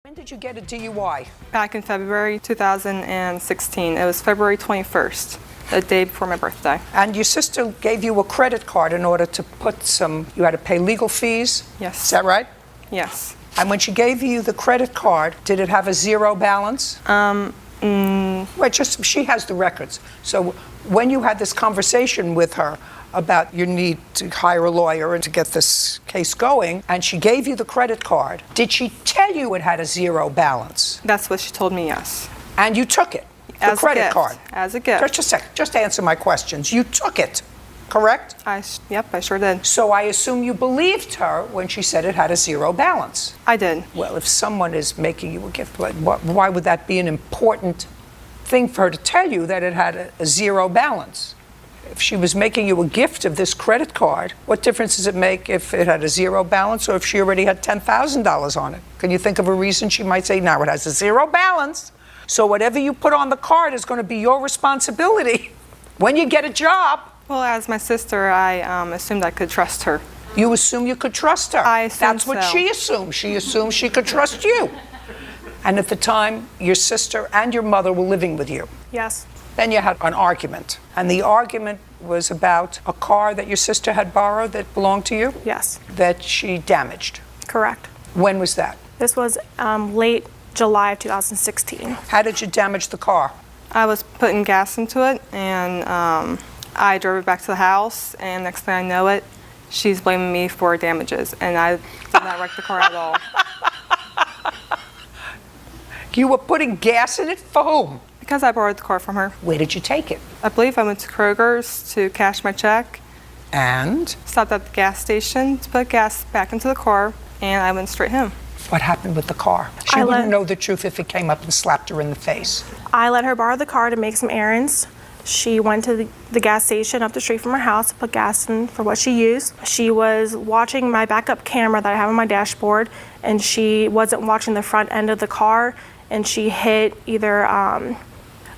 When did you get a DUI? Back in February 2016. It was February 21st, the day before my birthday. And your sister gave you a credit card in order to put you had to pay legal fees? Yes. Is that right? Yes. And when she gave you the credit card, did it have a zero balance? Wait, she has the records. So when you had this conversation with her about your need to hire a lawyer and to get this case going, and she gave you the credit card, did she tell you it had a zero balance? That's what she told me, yes. And you took it? As the credit a gift. card? As a gift. Just a second. Just answer my questions. You took it, correct? Yep, I sure did. So I assume you believed her when she said it had a zero balance. I did. Well, if someone is making you a gift, why would that be an important thing for her to tell you that it had a zero balance? If she was making you a gift of this credit card, what difference does it make if it had a zero balance or if she already had $10,000 on it? Can you think of a reason she might say, now it has a zero balance, so whatever you put on the card is going to be your responsibility when you get a job? Well, as my sister, I assumed I could trust her. You assume you could trust her. I assume That's what so. she assumed. She assumed she could trust you. And at the time, your sister and your mother were living with you. Yes. Then you had an argument. And the argument was about a car that your sister had borrowed that belonged to you? Yes. That she damaged. Correct. When was that? This was late July of 2016. How did you damage the car? I was putting gas into it, and I drove it back to the house, and next thing I know it, she's blaming me for damages, and I did not wreck the car at all. You were putting gas in it for whom? Because I borrowed the car from her. Where did you take it? I believe I went to Kroger's to cash my check, And stopped at the gas station to put gas back into the car, and I went straight home. what happened with the car? She wouldn't know the truth if it came up and slapped her in the face. I let her borrow the car to make some errands. She went to the gas station up the street from her house to put gas in for what she used. She was watching my backup camera that I have on my dashboard, and she wasn't watching the front end of the car, and she hit either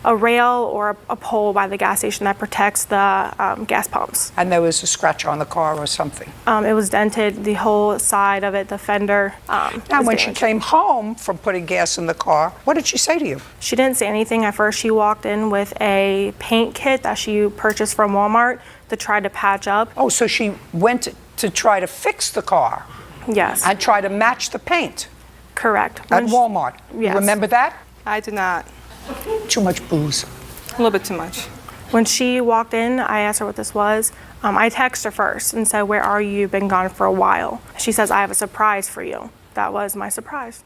a rail or a pole by the gas station that protects the gas pumps. And there was a scratch on the car or something. It was dented, the whole side of it, the fender. Now, when she came home from putting gas in the car, what did she say to you? She didn't say anything. At first, she walked in with a paint kit that she purchased from Walmart to try to patch up. Oh, so she went to try to fix the car Yes, and try to match the paint correct. at Walmart. Yes. Remember that? I did not. Too much booze. A little bit too much. When she walked in, I asked her what this was. I texted her first and said, "Where are you? You've been gone for a while." She says, "I have a surprise for you." That was my surprise.